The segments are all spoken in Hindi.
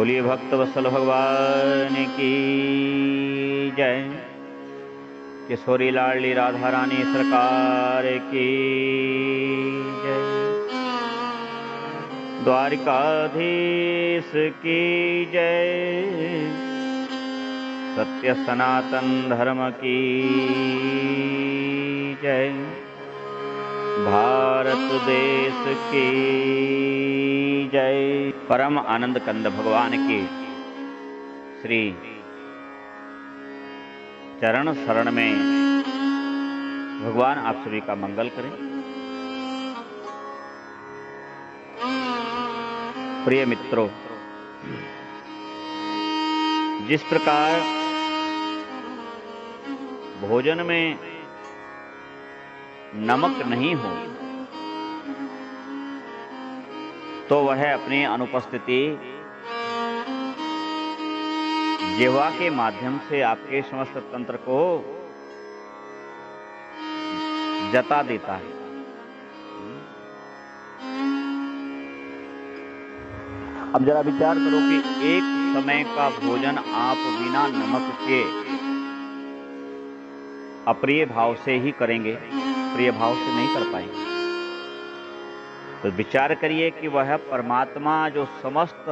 बोलिए भक्त वत्सल भगवान की जय। किशोरी लाडली राधा रानी सरकार की जय। द्वारिकाधीश की जय। सत्य सनातन धर्म की जय। भारत देश की जय। परम आनंद कंद भगवान के श्री चरण शरण में भगवान आप सभी का मंगल करें। प्रिय मित्रों, जिस प्रकार भोजन में नमक नहीं हो तो वह अपनी अनुपस्थिति जिह्वा के माध्यम से आपके समस्त तंत्र को जता देता है। अब जरा विचार करो कि एक समय का भोजन आप बिना नमक के अप्रिय भाव से ही करेंगे, प्रिय भाव से नहीं कर पाएंगे। तो विचार करिए कि वह परमात्मा जो समस्त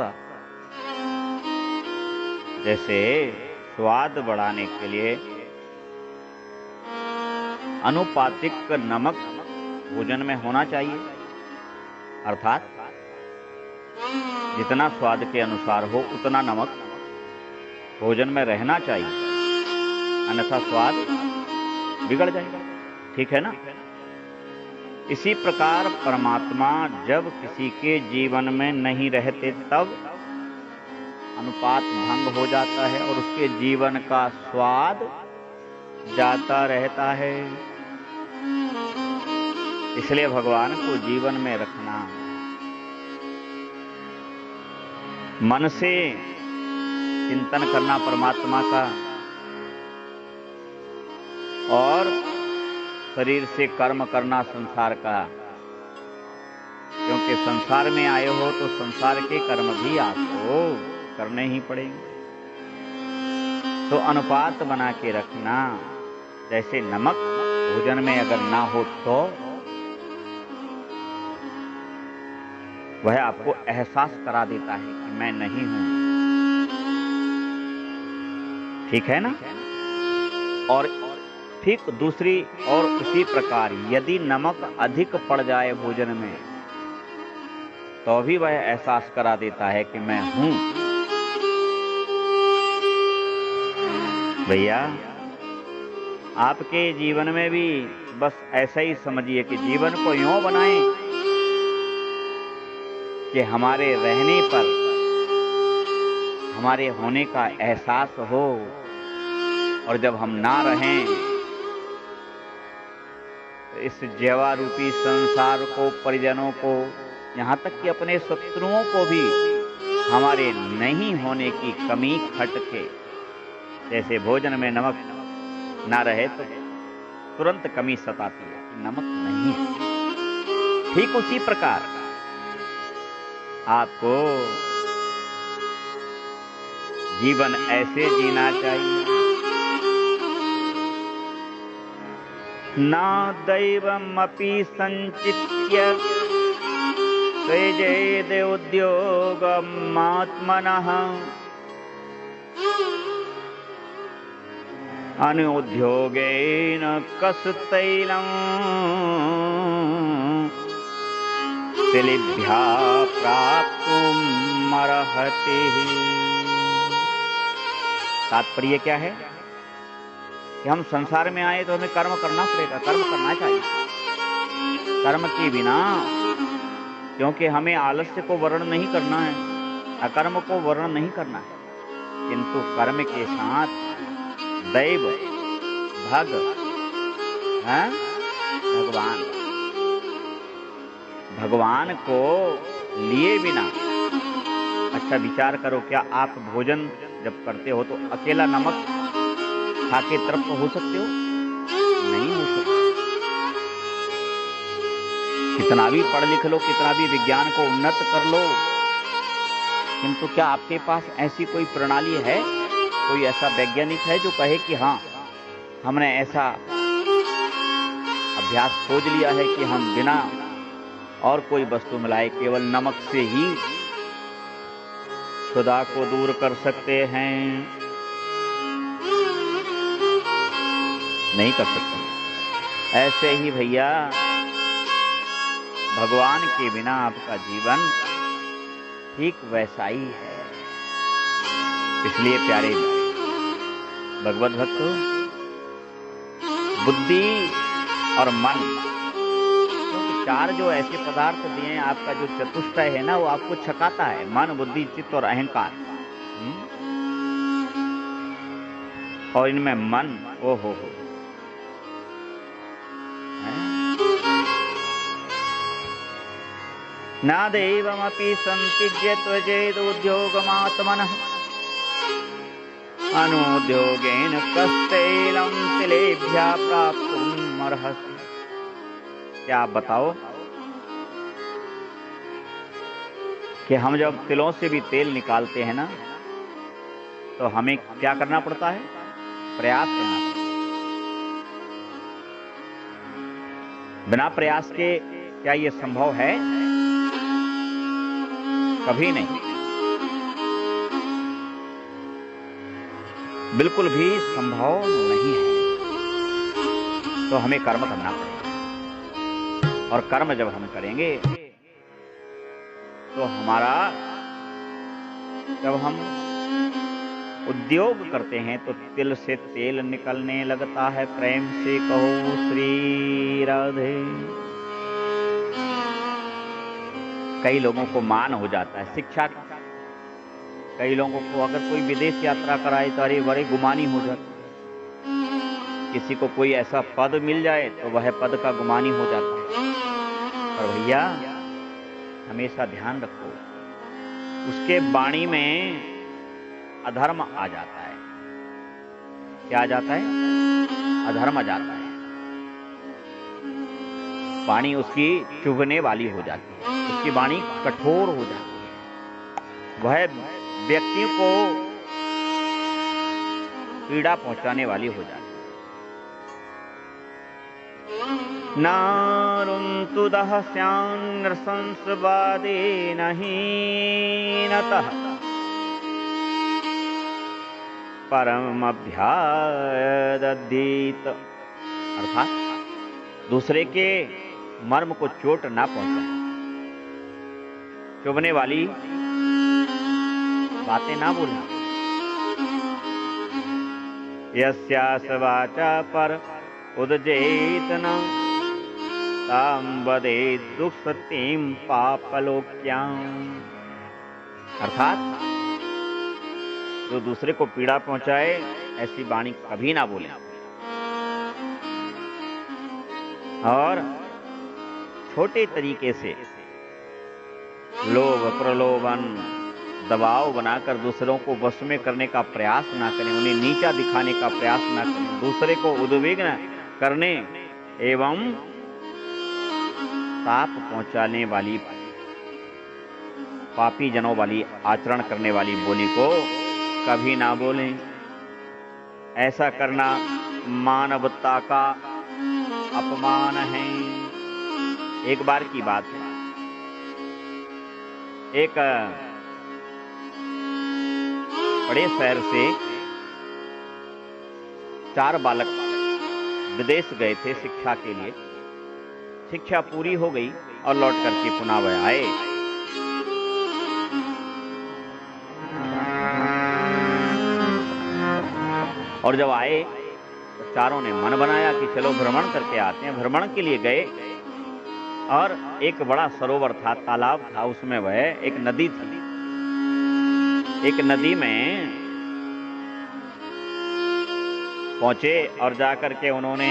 जैसे स्वाद बढ़ाने के लिए अनुपातिक नमक भोजन में होना चाहिए, अर्थात जितना स्वाद के अनुसार हो उतना नमक भोजन में रहना चाहिए, अन्यथा स्वाद बिगड़ जाएगा। ठीक है ना? इसी प्रकार परमात्मा जब किसी के जीवन में नहीं रहते तब अनुपात भंग हो जाता है और उसके जीवन का स्वाद जाता रहता है। इसलिए भगवान को जीवन में रखना, मन से चिंतन करना परमात्मा का और शरीर से कर्म करना संसार का, क्योंकि संसार में आए हो तो संसार के कर्म भी आपको करने ही पड़ेंगे। तो अनुपात बना के रखना। जैसे नमक भोजन में अगर ना हो तो वह आपको एहसास करा देता है कि मैं नहीं हूं। ठीक है ना? और ठीक दूसरी और उसी प्रकार यदि नमक अधिक पड़ जाए भोजन में तो भी वह एहसास करा देता है कि मैं हूं। भैया, आपके जीवन में भी बस ऐसा ही समझिए कि जीवन को यूं बनाएं कि हमारे रहने पर हमारे होने का एहसास हो, और जब हम ना रहें इस जीवा रूपी संसार को, परिजनों को, यहाँ तक कि अपने शत्रुओं को भी हमारे नहीं होने की कमी खटके। जैसे भोजन में नमक ना रहे तो तुरंत कमी सताती है कि नमक नहीं। ठीक उसी प्रकार आपको जीवन ऐसे जीना चाहिए, ना दैवमपि संचित्य सृजेद उद्योगमात्मनः अनुद्योगेन कसतैलं तिलिभ्यः प्राप्तुमर्हति। तात्पर्य क्या है कि हम संसार में आए तो हमें कर्म करना पड़ेगा, कर्म करना चाहिए। कर्म के बिना, क्योंकि हमें आलस्य को वर्ण नहीं करना है, अकर्म को वर्ण नहीं करना है, किंतु कर्म के साथ दैव, भगवान को लिए बिना। अच्छा विचार करो, क्या आप भोजन जब करते हो तो अकेला नमक खा के तृप्त हो सकते हो? नहीं हो सकते। कितना भी पढ़ लिख लो, कितना भी विज्ञान को उन्नत कर लो, किंतु क्या आपके पास ऐसी कोई प्रणाली है, कोई ऐसा वैज्ञानिक है जो कहे कि हाँ, हमने ऐसा अभ्यास खोज लिया है कि हम बिना और कोई वस्तु मिलाए केवल नमक से ही क्षुधा को दूर कर सकते हैं? नहीं कर सकते। ऐसे ही भैया, भगवान के बिना आपका जीवन ठीक वैसा ही है। इसलिए प्यारे भगवत भक्तों, बुद्धि और मन, क्योंकि चार जो ऐसे पदार्थ दिए हैं, आपका जो चतुष्टय है ना, वो आपको छकाता है। मन, बुद्धि, चित्त और अहंकार। और इनमें मन, ओ हो, न देवमपि संत्यज्य त्वजेदुद्योगमात्मनः अनुद्योगेन कस्तैलं तिलेभ्यः प्राप्तुमर्हसि। क्या आप बताओ कि हम जब तिलों से भी तेल निकालते हैं ना, तो हमें क्या करना पड़ता है? प्रयास करना पड़ता है। बिना प्रयास के क्या ये संभव है? कभी नहीं, बिल्कुल भी संभव नहीं है। तो हमें कर्म करना पड़ेगा, और कर्म जब हम करेंगे तो हमारा, जब हम उद्योग करते हैं तो तिल से तेल निकलने लगता है। प्रेम से कहो श्री राधे। कई लोगों को मान हो जाता है शिक्षा का। कई लोगों को अगर कोई विदेश यात्रा कराए तो अरे बड़े गुमानी हो जाते। किसी को कोई ऐसा पद मिल जाए तो वह पद का गुमानी हो जाता है। पर भैया, हमेशा ध्यान रखो, उसके वाणी में अधर्म आ जाता है। क्या आ जाता है? अधर्म आ जाता है। वाणी उसकी चुभने वाली हो जाती है, उसकी वाणी कठोर हो जाती है, वह व्यक्ति को पीड़ा पहुंचाने वाली हो जाती है। नारुन्तु दहस्यान् नृशंसवादे नहीं नतः परमभ्यादधीत। अर्थात दूसरे के मर्म को चोट ना पहुंचाए, चुभने वाली बातें ना बोलना। यस्यास वाचा पर उदजेत न तां वदेत् दुःसतीं पापलोक्यां। अर्थात जो दूसरे को पीड़ा पहुंचाए, ऐसी वाणी कभी ना बोले। और छोटे तरीके से लोभ, प्रलोभन, दबाव बनाकर दूसरों को वश में करने का प्रयास ना करें, उन्हें नीचा दिखाने का प्रयास ना करें, दूसरे को उद्विग्न करने एवं ताप पहुंचाने वाली, पापी जनों वाली आचरण करने वाली बोली को कभी ना बोलें। ऐसा करना मानवता का अपमान है। एक बार की बात है, एक बड़े शहर से 4 बालक विदेश गए थे शिक्षा के लिए। शिक्षा पूरी हो गई और लौट करके पुनः वह आए। और जब आए तो चारों ने मन बनाया कि चलो भ्रमण करके आते हैं। भ्रमण के लिए गए और एक बड़ा सरोवर था, तालाब था, उसमें वह एक नदी थी। एक नदी में पहुंचे और जाकर के उन्होंने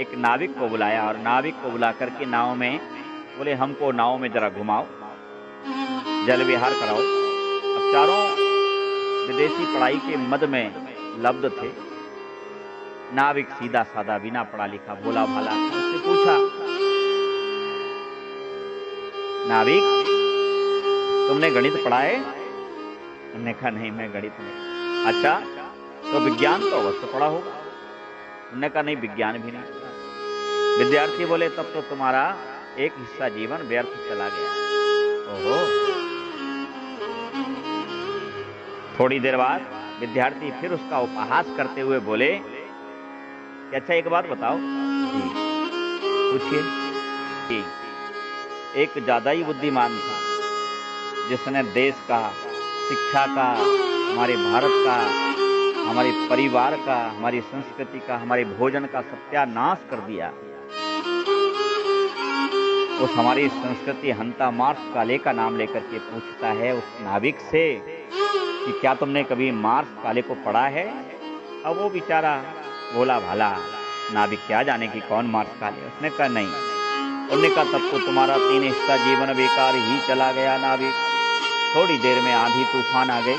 एक नाविक को बुलाया और नाविक को बुला करके नाव में बोले, हमको नाव में जरा घुमाओ, जल विहार कराओ। अब चारों विदेशी पढ़ाई के मद में लब्ध थे। नाविक सीधा साधा, बिना पढ़ा लिखा, भोला भाला, उससे पूछा, नाविक तुमने गणित पढ़ा है? उन्होंने कहा नहीं, मैं गणित नहीं। अच्छा, तो विज्ञान तो अवश्य पढ़ा होगा। उन्होंने कहा नहीं, विज्ञान भी नहीं। विद्यार्थी बोले तब तो तुम्हारा एक हिस्सा जीवन व्यर्थ चला गया। ओहो। थोड़ी देर बाद विद्यार्थी फिर उसका उपहास करते हुए बोले कि अच्छा एक बात बताओ। जी पूछिए। जी, एक ज्यादा ही बुद्धिमान था जिसने देश का, शिक्षा का, हमारे भारत का, हमारे परिवार का, हमारी संस्कृति का, हमारे भोजन का सत्यानाश कर दिया। उस हमारी संस्कृति हंता मार्क्स काले का नाम लेकर के पूछता है उस नाविक से कि क्या तुमने कभी मार्क्स काले को पढ़ा है? अब वो बेचारा भोला भाला नाविक क्या जाने कि कौन मार्क्स काले। उसने कहा नहीं। उन्होंने कहा तब तो तुम्हारा 3 हिस्सा जीवन बेकार ही चला गया नाविक। थोड़ी देर में आंधी तूफान आ गई,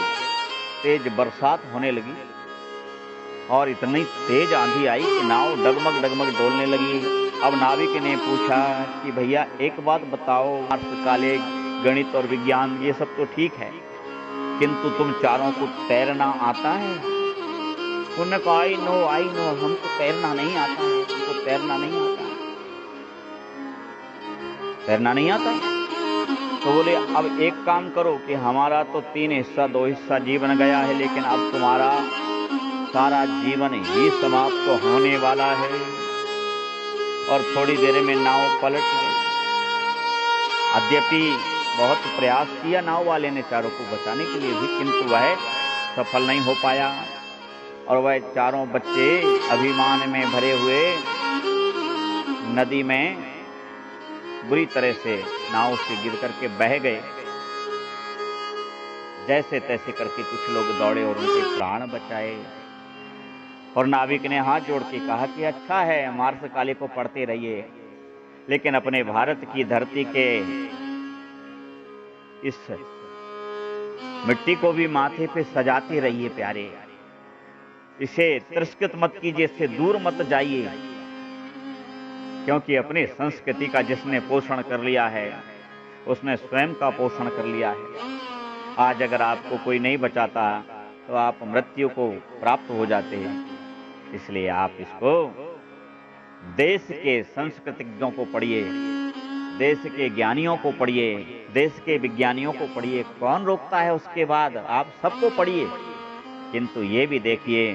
तेज बरसात होने लगी और इतनी तेज आंधी आई कि नाव डगमग डगमग डोलने लगी। अब नाविक ने पूछा कि भैया एक बात बताओ, मार्क्स काले, गणित और विज्ञान ये सब तो ठीक है, किंतु तुम चारों को तैरना आता है? उन्होंने कहा आई नो, हमको तैरना नहीं आता है, हमको तैरना नहीं आता है। तैरना नहीं आता है? तो बोले अब एक काम करो कि हमारा तो 3 हिस्सा 2 हिस्सा जीवन गया है, लेकिन अब तुम्हारा सारा जीवन ही समाप्त तो होने वाला है। और थोड़ी देर में नाव पलट गई। यद्यपि बहुत प्रयास किया नाव वाले ने चारों को बचाने के लिए भी, किंतु वह सफल नहीं हो पाया और वह चारों बच्चे अभिमान में भरे हुए नदी में बुरी तरह से नाव से गिर करके बह गए। जैसे तैसे करके कुछ लोग दौड़े और उनके प्राण बचाए। और नाविक ने हाथ जोड़ के कहा कि अच्छा है, मार्क्स काले को पढ़ते रहिए, लेकिन अपने भारत की धरती के इस मिट्टी को भी माथे पे सजाते रहिए प्यारे। इसे तिरस्कृत मत कीजिए, इससे दूर मत जाइए, क्योंकि अपनी संस्कृति का जिसने पोषण कर लिया है उसने स्वयं का पोषण कर लिया है। आज अगर आपको कोई नहीं बचाता तो आप मृत्यु को प्राप्त हो जाते हैं। इसलिए आप इसको, देश के संस्कृतिज्ञों को पढ़िए, देश के ज्ञानियों को पढ़िए, देश के विज्ञानियों को पढ़िए। कौन रोकता है? उसके बाद आप सबको पढ़िए, किंतु ये भी देखिए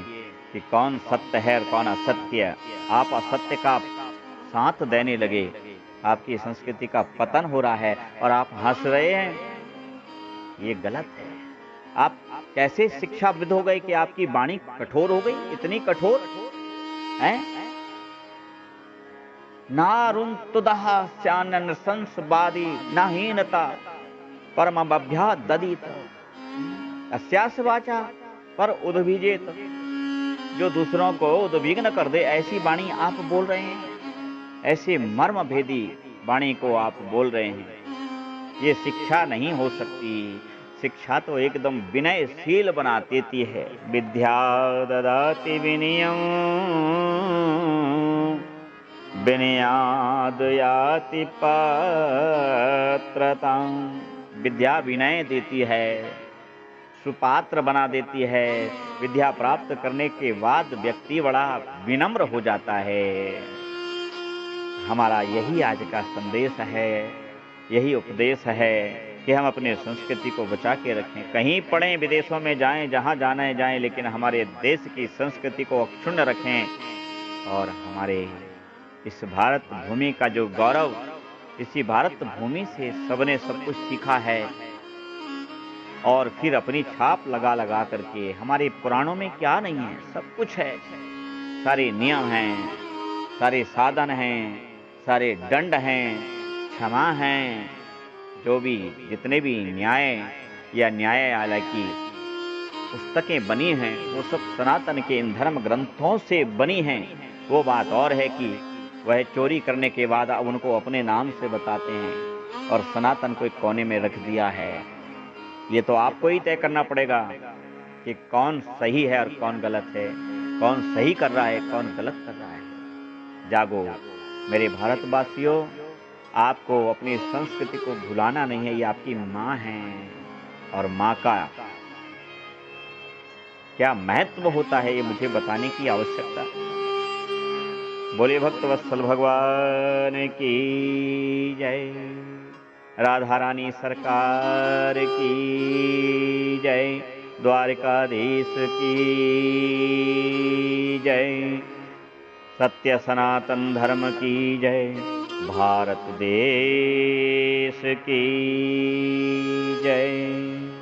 कि कौन सत्य है और कौन असत्य। आप असत्य का साथ देने लगे, आपकी संस्कृति का पतन हो रहा है और आप हंस रहे हैं, ये गलत है। आप कैसे शिक्षाविद हो गए कि आपकी वाणी कठोर हो गई, इतनी कठोर है? नारुंतुदः स्यान्न संसबादी नाहीनता परम बभ्या ददित अस्यास वाचा पर उद्भिजेत। जो दूसरों को उद्विग्न कर दे ऐसी वाणी आप बोल रहे हैं, ऐसे मर्म भेदी वाणी को आप बोल रहे हैं। ये शिक्षा नहीं हो सकती। शिक्षा तो एकदम विनयशील बना देती है। विद्या ददाति विनयम् विनयाद् याति पात्रताम्। विद्या विनय देती है, सुपात्र बना देती है। विद्या प्राप्त करने के बाद व्यक्ति बड़ा विनम्र हो जाता है। हमारा यही आज का संदेश है, यही उपदेश है कि हम अपने संस्कृति को बचा के रखें। कहीं पढ़ें, विदेशों में जाएं, जहां जाना है जाएं, लेकिन हमारे देश की संस्कृति को अक्षुण्ण रखें। और हमारे इस भारत भूमि का जो गौरव, इसी भारत भूमि से सबने सब कुछ सीखा है और फिर अपनी छाप लगा लगा करके। हमारे पुराणों में क्या नहीं है? सब कुछ है। सारे नियम हैं, सारे साधन हैं, सारे दंड हैं, क्षमा हैं, जो भी जितने भी न्याय या न्यायालय की पुस्तकें बनी हैं वो सब सनातन के इन धर्म ग्रंथों से बनी हैं। वो बात और है कि वह चोरी करने के बाद अब उनको अपने नाम से बताते हैं और सनातन को एक कोने में रख दिया है। ये तो आपको ही तय करना पड़ेगा कि कौन सही है और कौन गलत है, कौन सही कर रहा है, कौन गलत कर रहा है। जागो मेरे भारतवासियों, आपको अपनी संस्कृति को भुलाना नहीं है। ये आपकी माँ है और माँ का क्या महत्व होता है ये मुझे बताने की आवश्यकता है। बोले भक्त वत्सल भगवान की जय, राधा रानी सरकार की जय, द्वारिकाधीश की जय, सत्य सनातन धर्म की जय, भारत देश की जय।